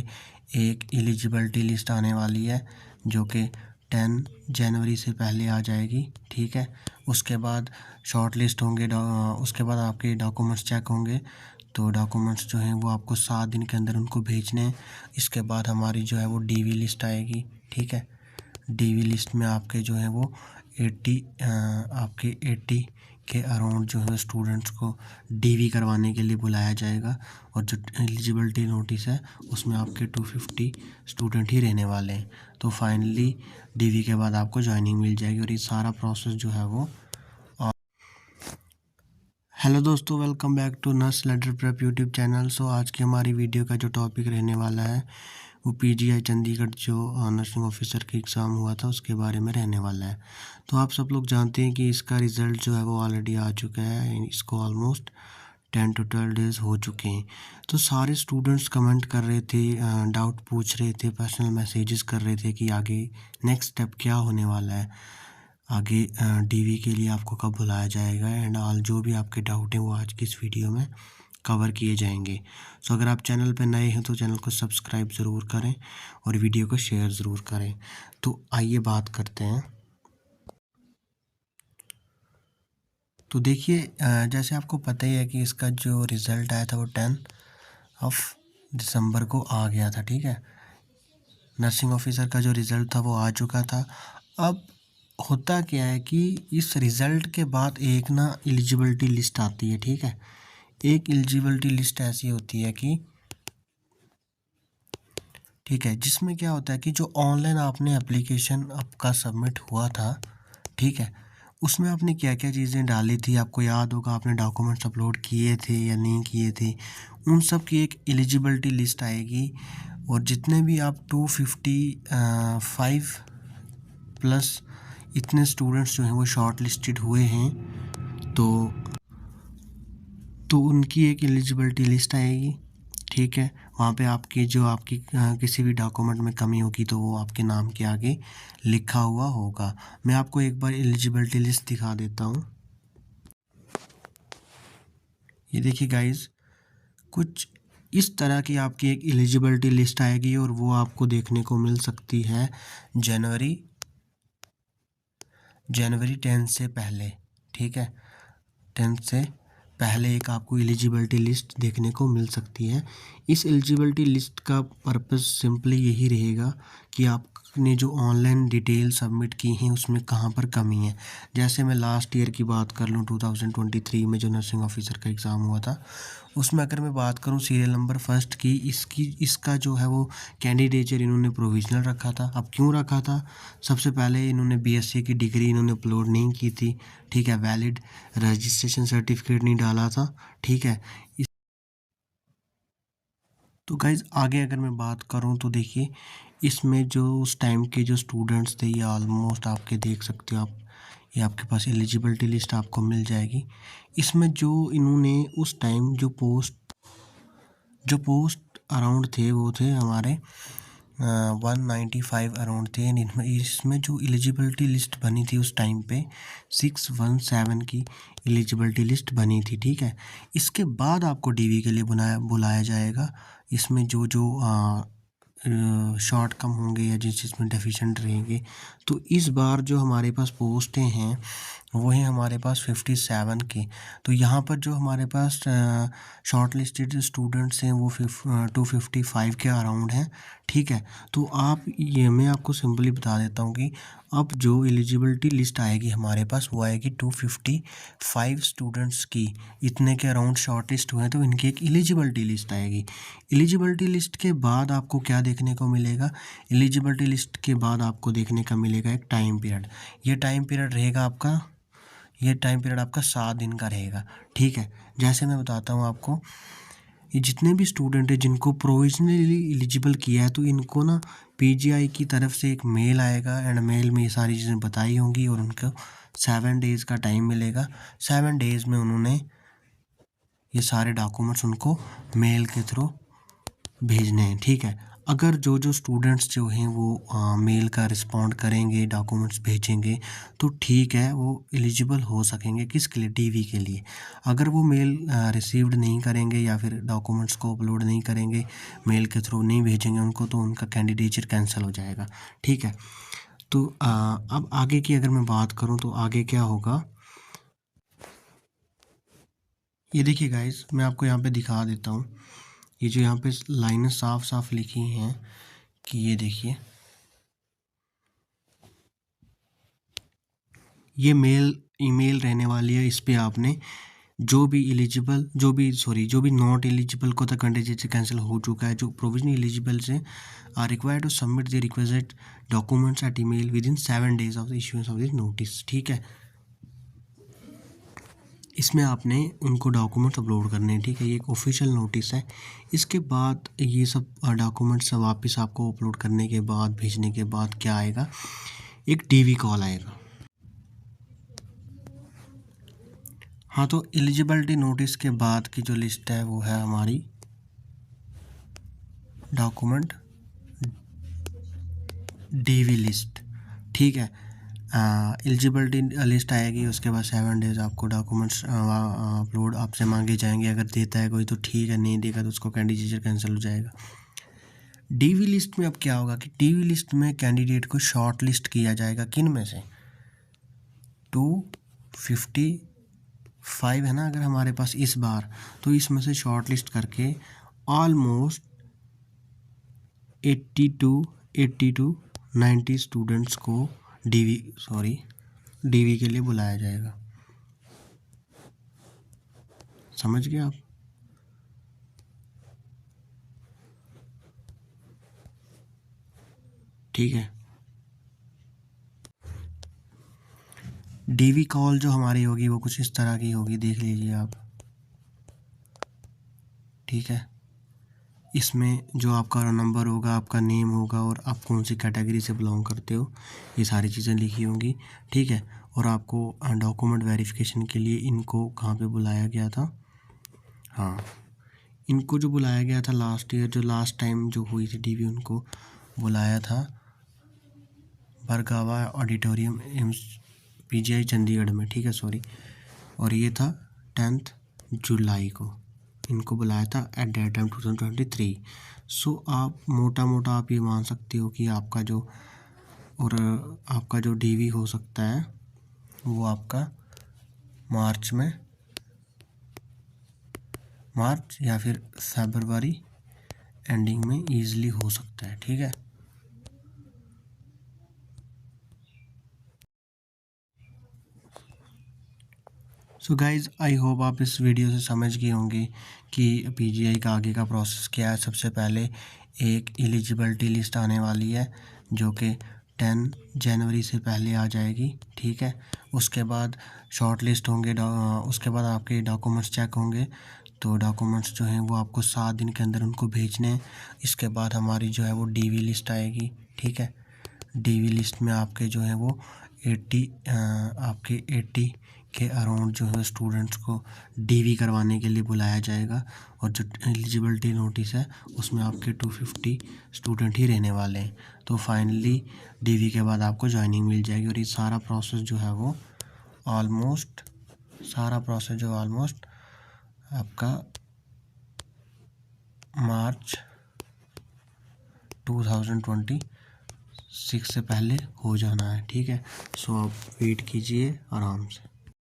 पे एक eligibility list आने वाली है जो कि 10 जनवरी से पहले आ जाएगी, ठीक है। उसके बाद शॉर्ट लिस्ट होंगे, उसके बाद आपके डॉक्यूमेंट्स चेक होंगे। तो डॉक्यूमेंट्स जो हैं वो आपको 7 दिन के अंदर उनको भेजने हैं। इसके बाद हमारी जो है वो डीवी लिस्ट आएगी, ठीक है। डीवी लिस्ट में आपके जो है वो 80 के अराउंड जो है स्टूडेंट्स को डीवी करवाने के लिए बुलाया जाएगा। और जो एलिजिबिलिटी नोटिस है उसमें आपके 250 स्टूडेंट ही रहने वाले हैं। तो फाइनली डीवी के बाद आपको ज्वाइनिंग मिल जाएगी और ये सारा प्रोसेस जो है वो। हेलो दोस्तों, welcome back to nurse letter prep YouTube channel. So आज की हमारी वीडियो का जो टॉपिक रहने वाला है वो पीजीआई चंडीगढ़ जो नर्सिंग ऑफिसर का एग्ज़ाम हुआ था उसके बारे में रहने वाला है। तो आप सब लोग जानते हैं कि इसका रिज़ल्ट जो है वो ऑलरेडी आ चुका है। इसको ऑलमोस्ट 10 to 12 डेज़ हो चुके हैं। तो सारे स्टूडेंट्स कमेंट कर रहे थे, डाउट पूछ रहे थे, पर्सनल मैसेजेस कर रहे थे कि आगे नेक्स्ट स्टेप क्या होने वाला है, आगे डीवी के लिए आपको कब बुलाया जाएगा एंड ऑल जो भी आपके डाउट हैं वो आज की इस वीडियो में कवर किए जाएंगे। सो अगर आप चैनल पर नए हैं तो चैनल को सब्सक्राइब ज़रूर करें और वीडियो को शेयर ज़रूर करें। तो आइए बात करते हैं। तो देखिए, जैसे आपको पता ही है कि इसका जो रिज़ल्ट आया था वो 10 दिसंबर को आ गया था, ठीक है। नर्सिंग ऑफिसर का जो रिज़ल्ट था वो आ चुका था। अब होता क्या है कि इस रिज़ल्ट के बाद एक ना एलिजिबिलिटी लिस्ट आती है, ठीक है। एक एलिजिबिलिटी लिस्ट ऐसी होती है कि, ठीक है, जिसमें क्या होता है कि जो ऑनलाइन आपने एप्लीकेशन आपका सबमिट हुआ था, ठीक है, उसमें आपने क्या क्या चीज़ें डाली थी, आपको याद होगा। आपने डॉक्यूमेंट्स अपलोड किए थे या नहीं किए थे, उन सब की एक एलिजिबिलिटी लिस्ट आएगी। और जितने भी आप 255 प्लस इतने स्टूडेंट्स जो हैं वो शॉर्ट लिस्टेड हुए हैं तो उनकी एक एलिजिबिलिटी लिस्ट आएगी, ठीक है। वहाँ पे आपकी किसी भी डॉक्यूमेंट में कमी होगी तो वो आपके नाम के आगे लिखा हुआ होगा। मैं आपको एक बार एलिजिबिलिटी लिस्ट दिखा देता हूँ। ये देखिए गाइस, कुछ इस तरह की आपकी एक एलिजिबिलिटी लिस्ट आएगी और वो आपको देखने को मिल सकती है जनवरी 10 से पहले, ठीक है। 10 से पहले एक आपको एलिजिबिलिटी लिस्ट देखने को मिल सकती है। इस एलिजिबिलिटी लिस्ट का पर्पस सिंपली यही रहेगा कि आपने जो ऑनलाइन डिटेल सबमिट की हैं उसमें कहाँ पर कमी है। जैसे मैं लास्ट ईयर की बात कर लूँ, 2023 में जो नर्सिंग ऑफिसर का एग्ज़ाम हुआ था उसमें अगर मैं बात करूँ सीरियल नंबर फर्स्ट की, इसका जो है वो कैंडिडेचर इन्होंने प्रोविजनल रखा था। अब क्यों रखा था? सबसे पहले इन्होंने बीएससी की डिग्री इन्होंने अपलोड नहीं की थी, ठीक है। वैलिड रजिस्ट्रेशन सर्टिफिकेट नहीं डाला था, ठीक है। तो गाइज़ आगे अगर मैं बात करूं तो देखिए, इसमें जो उस टाइम के जो स्टूडेंट्स थे ये ऑलमोस्ट आपके देख सकते हो आप, ये आपके पास एलिजिबिलिटी लिस्ट आपको मिल जाएगी। इसमें जो इन्होंने उस टाइम जो पोस्ट अराउंड थे वो थे हमारे 195 अराउंड थे। इसमें जो एलिजिबिलिटी लिस्ट बनी थी उस टाइम पे 617 की एलिजिबिलिटी लिस्ट बनी थी, ठीक है। इसके बाद आपको डीवी के लिए बुलाया जाएगा। इसमें जो शॉर्ट कम होंगे या जिस चीज़ में डेफिशिएंट रहेंगे। तो इस बार जो हमारे पास पोस्टें हैं वो हैं हमारे पास 57 की। तो यहाँ पर जो हमारे पास शॉर्ट लिस्टेड स्टूडेंट्स हैं वो 255 के अराउंड हैं, ठीक है। तो मैं आपको सिंपली बता देता हूँ कि अब जो एलिजिबिलिटी लिस्ट आएगी हमारे पास वो आएगी 255 स्टूडेंट्स की। इतने के अराउंड शॉर्ट लिस्ट हुए हैं तो इनकी एक एलिजिबिलिटी लिस्ट आएगी। एलिजिबिलिटी लिस्ट के बाद आपको क्या देखने को मिलेगा? एलिजिबिलिटी लिस्ट के बाद आपको देखने का मिलेगा एक टाइम पीरियड। ये टाइम पीरियड आपका 7 दिन का रहेगा, ठीक है। जैसे मैं बताता हूँ आपको, ये जितने भी स्टूडेंट हैं जिनको प्रोविजनली एलिजिबल किया है तो इनको ना पीजीआई की तरफ से एक मेल आएगा एंड मेल में ये सारी चीज़ें बताई होंगी और उनको 7 डेज़ का टाइम मिलेगा। 7 डेज़ में उन्होंने ये सारे डॉक्यूमेंट्स उनको मेल के थ्रू भेजने हैं, ठीक है। अगर जो स्टूडेंट्स जो हैं वो मेल का रिस्पॉन्ड करेंगे, डॉक्यूमेंट्स भेजेंगे, तो ठीक है, वो एलिजिबल हो सकेंगे। किसके लिए? डीवी के लिए। अगर वो मेल रिसीव्ड नहीं करेंगे या फिर डॉक्यूमेंट्स को अपलोड नहीं करेंगे, मेल के थ्रू नहीं भेजेंगे उनको, तो उनका कैंडिडेचर कैंसिल हो जाएगा। ठीक है। तो अब आगे की अगर मैं बात करूं तो आगे क्या होगा, ये देखिए गाइस, मैं आपको यहाँ पे दिखा देता हूँ। ये जो यहाँ पे लाइनें साफ साफ लिखी हैं कि ये देखिए, ये ईमेल रहने वाली है। इस पे आपने जो भी नॉट एलिजिबल को, द कैंडिडेट कैंसिल हो चुका है, जो प्रोविजनली एलिजिबल से are required to submit the request documents at email within 7 days of the issuance of this notice. ठीक है। इसमें आपने उनको डॉक्यूमेंट्स अपलोड करने हैं। ठीक है, ये एक ऑफिशियल नोटिस है। इसके बाद ये सब डॉक्यूमेंट्स वापस आपको अपलोड करने के बाद, भेजने के बाद क्या आएगा, एक डीवी कॉल आएगा। हाँ, तो एलिजिबिलिटी नोटिस के बाद की जो लिस्ट है वो है हमारी डॉक्यूमेंट डीवी लिस्ट। ठीक है। एलिजिबिलिटी लिस्ट आएगी, उसके बाद 7 days आपको डॉक्यूमेंट्स अपलोड आपसे मांगे जाएंगे। अगर देता है कोई तो ठीक है, नहीं देगा तो उसको कैंडिडेचर कैंसिल हो जाएगा। डीवी लिस्ट में अब क्या होगा कि डीवी लिस्ट में कैंडिडेट को शॉर्ट लिस्ट किया जाएगा। किन में से? 255 है ना अगर हमारे पास इस बार, तो इसमें से शॉर्ट लिस्ट करके ऑलमोस्ट 80 to 90 स्टूडेंट्स को डीवी के लिए बुलाया जाएगा। समझ गए आप? ठीक है। डीवी कॉल जो हमारी होगी वो कुछ इस तरह की होगी, देख लीजिए आप। ठीक है। इसमें जो आपका नंबर होगा, आपका नेम होगा और आप कौन सी कैटेगरी से बिलोंग करते हो, ये सारी चीज़ें लिखी होंगी। ठीक है। और आपको डॉक्यूमेंट वेरिफिकेशन के लिए इनको कहाँ पे बुलाया गया था? हाँ, इनको जो बुलाया गया था लास्ट ईयर, जो लास्ट टाइम जो हुई थी डीवी, उनको बुलाया था Bargawa auditorium AIIMS PGI Chandigarh में। ठीक है, सॉरी। और ये था 10 जुलाई को इनको बुलाया था एट दैट टाइम 2023। सो आप मोटा मोटा आप ये मान सकते हो कि आपका जो डीवी हो सकता है वो आपका मार्च या फिर फरवरी एंडिंग में ईजिली हो सकता है। ठीक है। सो गाइज़, आई होप आप इस वीडियो से समझ गए होंगे कि पीजीआई का आगे का प्रोसेस क्या है। सबसे पहले एक एलिजिबिलिटी लिस्ट आने वाली है जो कि 10 जनवरी से पहले आ जाएगी। ठीक है। उसके बाद शॉर्ट लिस्ट होंगे, उसके बाद आपके डॉक्यूमेंट्स चेक होंगे। तो डॉक्यूमेंट्स जो हैं वो आपको 7 दिन के अंदर उनको भेजने हैं। इसके बाद हमारी जो है वो डीवी लिस्ट आएगी। ठीक है। डीवी लिस्ट में आपके जो है वो 80 के अराउंड जो है स्टूडेंट्स को डीवी करवाने के लिए बुलाया जाएगा। और जो एलिजिबिलिटी नोटिस है उसमें आपके 250 स्टूडेंट ही रहने वाले हैं। तो फाइनली डीवी के बाद आपको ज्वाइनिंग मिल जाएगी। और ये सारा प्रोसेस जो है वो ऑलमोस्ट आपका मार्च 2026 से पहले हो जाना है। ठीक है। सो आप वेट कीजिए आराम से।